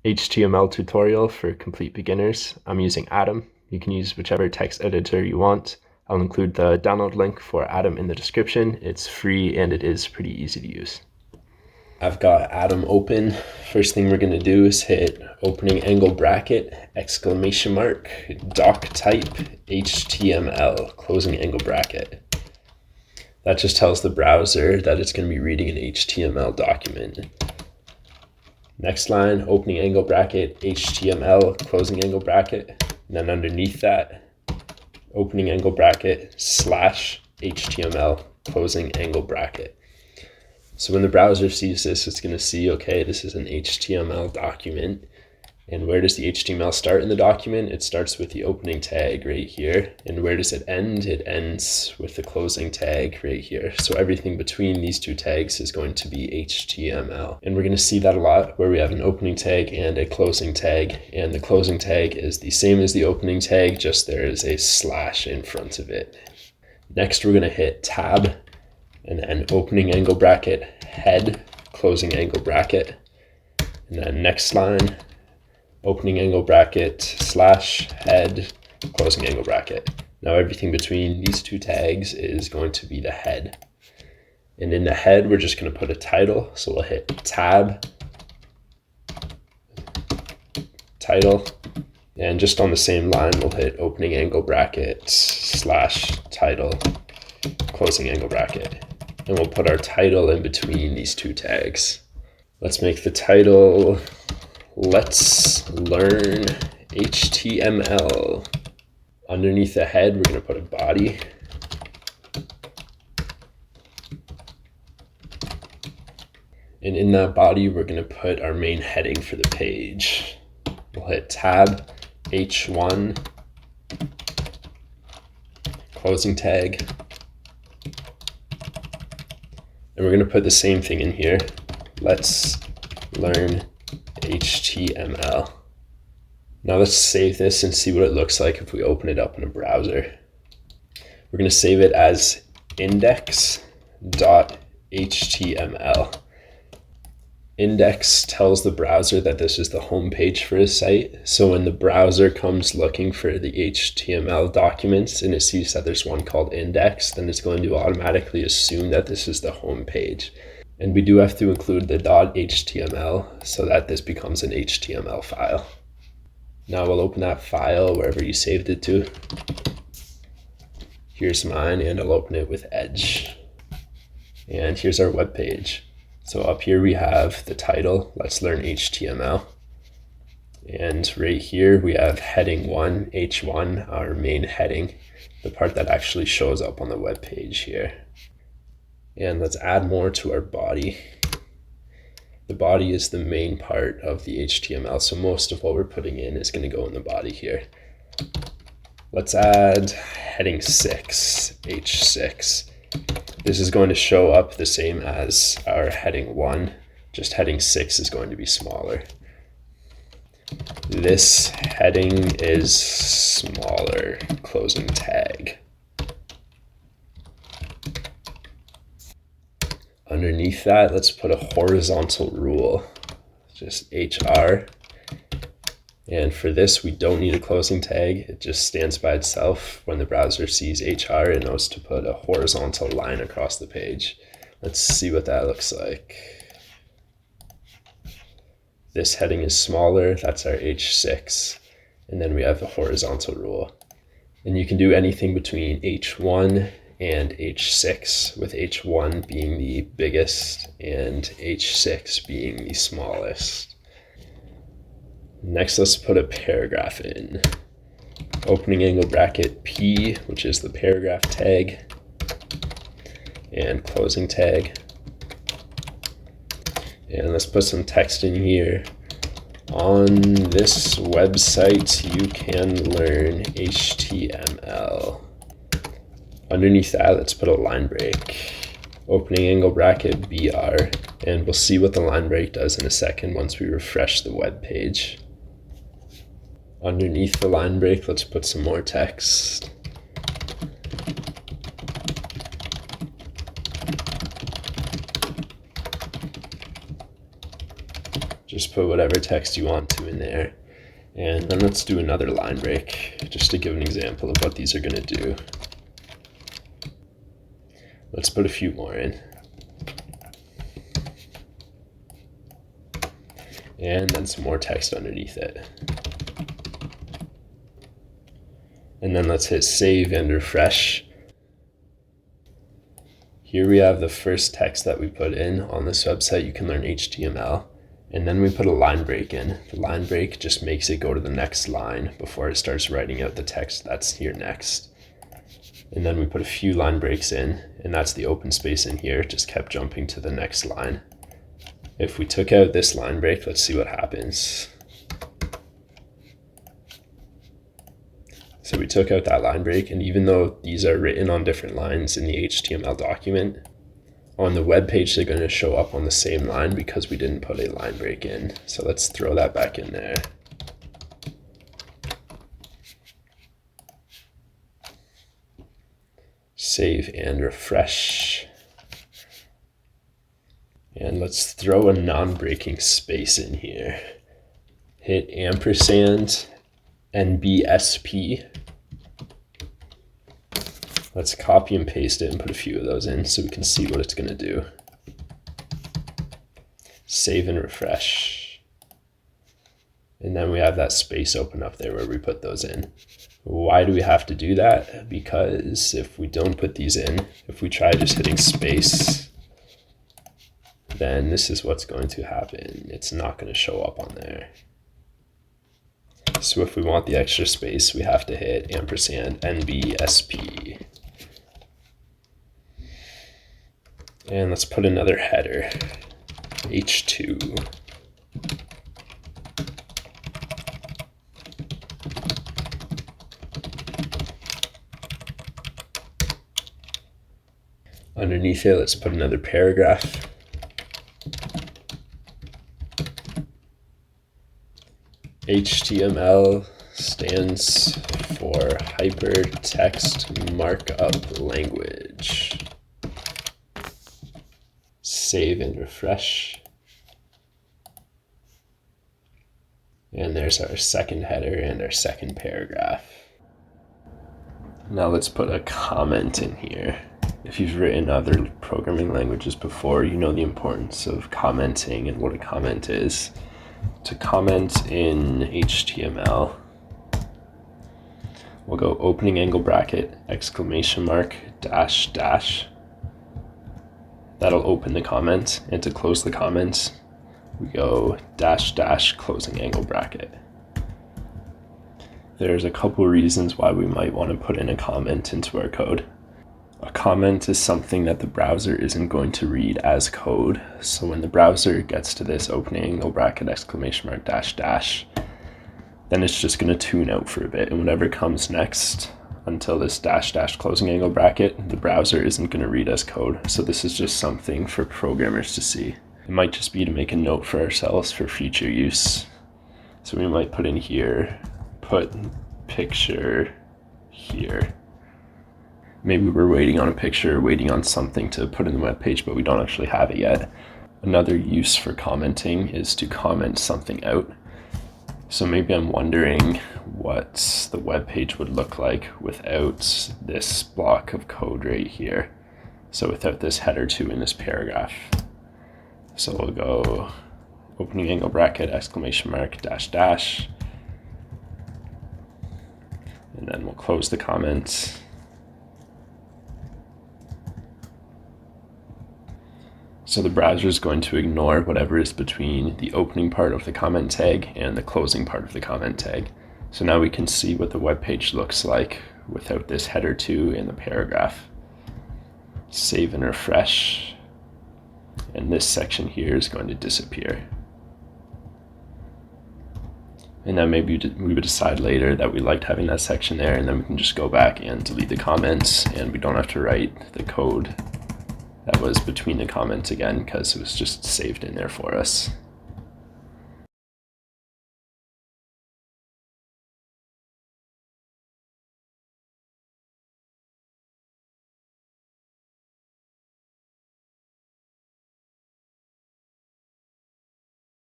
HTML tutorial for complete beginners. I'm using Atom. You can use whichever text editor you want. I'll include the download link for Atom in the description. It's free and it is pretty easy to use. I've got Atom open. First thing we're going to do is hit opening angle bracket, exclamation mark, doc type, HTML, closing angle bracket. That just tells the browser that it's going to be reading an HTML document. Next line, opening angle bracket, HTML, closing angle bracket. And then underneath that, opening angle bracket, slash HTML, closing angle bracket. So when the browser sees this, it's going to see, okay, this is an HTML document. And where does the HTML start in the document? It starts with the opening tag right here. And where does it end? It ends with the closing tag right here. So everything between these two tags is going to be HTML. And we're going to see that a lot where we have an opening tag and a closing tag. And the closing tag is the same as the opening tag, just there is a slash in front of it. Next, we're going to hit tab and then opening angle bracket, head, closing angle bracket. And then next line, opening angle bracket, slash, head, closing angle bracket. Now everything between these two tags is going to be the head. And in the head, we're just going to put a title. So we'll hit tab, title, and just on the same line, we'll hit opening angle bracket, slash, title, closing angle bracket. And we'll put our title in between these two tags. Let's make the title Let's Learn HTML. Underneath the head, we're going to put a body. And in that body, we're going to put our main heading for the page. We'll hit tab, H1, closing tag. And we're going to put the same thing in here. Let's learn HTML. Now let's save this and see what it looks like if we open it up in a browser. We're going to save it as index.html. Index tells the browser that this is the home page for a site. So when the browser comes looking for the HTML documents and it sees that there's one called index, then it's going to automatically assume that this is the home page. And we do have to include the .html so that this becomes an HTML file. Now we'll open that file wherever you saved it to. Here's mine, and I'll open it with Edge. And here's our web page. So up here we have the title, Let's Learn HTML. And right here we have heading 1, H1, our main heading, the part that actually shows up on the web page here. And let's add more to our body. The body is the main part of the HTML, so most of what we're putting in is going to go in the body here. Let's add heading 6, H6. This is going to show up the same as our heading 1, just heading 6 is going to be smaller. This heading is smaller, closing tag. Underneath that, let's put a horizontal rule, just HR. And for this, we don't need a closing tag. It just stands by itself. When the browser sees HR, it knows to put a horizontal line across the page. Let's see what that looks like. This heading is smaller, that's our H6. And then we have the horizontal rule. And you can do anything between H1 and H6, with H1 being the biggest and H6 being the smallest. Next, let's put a paragraph in. Opening angle bracket P, which is the paragraph tag, and closing tag. And let's put some text in here. On this website, you can learn HTML. Underneath that, let's put a line break. Opening angle bracket BR, and we'll see what the line break does in a second once we refresh the web page. Underneath the line break, let's put some more text. Just put whatever text you want to in there. And then let's do another line break, just to give an example of what these are going to do. Let's put a few more in. And then some more text underneath it. And then let's hit save and refresh. Here we have the first text that we put in on this website. You can learn HTML. And then we put a line break in. The line break just makes it go to the next line before it starts writing out the text that's here next. And then we put a few line breaks in, and that's the open space in here. It just kept jumping to the next line. If we took out this line break, let's see what happens. So we took out that line break, and even though these are written on different lines in the HTML document, on the web page they're going to show up on the same line because we didn't put a line break in. So let's throw that back in there. Save and refresh. And let's throw a non-breaking space in here. Hit ampersand NBSP. Let's copy and paste it and put a few of those in so we can see what it's going to do. Save and refresh. And then we have that space open up there where we put those in. Why do we have to do that? Because if we don't put these in, if we try just hitting space, then this is what's going to happen. It's not going to show up on there. So if we want the extra space, we have to hit ampersand NBSP. And let's put another header, H2. Underneath it, let's put another paragraph. HTML stands for Hypertext Markup Language. Save and refresh. And there's our second header and our second paragraph. Now let's put a comment in here. If you've written other programming languages before, you know the importance of commenting and what a comment is. To comment in HTML, we'll go opening angle bracket, exclamation mark, dash, dash. That'll open the comment. And to close the comment, we go dash, dash, closing angle bracket. There's a couple reasons why we might want to put in a comment into our code. A comment is something that the browser isn't going to read as code. So when the browser gets to this opening angle bracket, exclamation mark, dash, dash, then it's just going to tune out for a bit. And whatever comes next until this dash, dash, closing angle bracket, the browser isn't going to read as code. So this is just something for programmers to see. It might just be to make a note for ourselves for future use. So we might put in here, put picture here. Maybe we're waiting on a picture, waiting on something to put in the web page, but we don't actually have it yet. Another use for commenting is to comment something out. So maybe I'm wondering what the web page would look like without this block of code right here. So without this header 2 in this paragraph. So we'll go opening angle bracket, exclamation mark, dash, dash. And then we'll close the comment. So the browser is going to ignore whatever is between the opening part of the comment tag and the closing part of the comment tag. So now we can see what the web page looks like without this header 2 in the paragraph. Save and refresh. And this section here is going to disappear. And then maybe we would decide later that we liked having that section there, and then we can just go back and delete the comments, and we don't have to write the code that was between the comments again because it was just saved in there for us.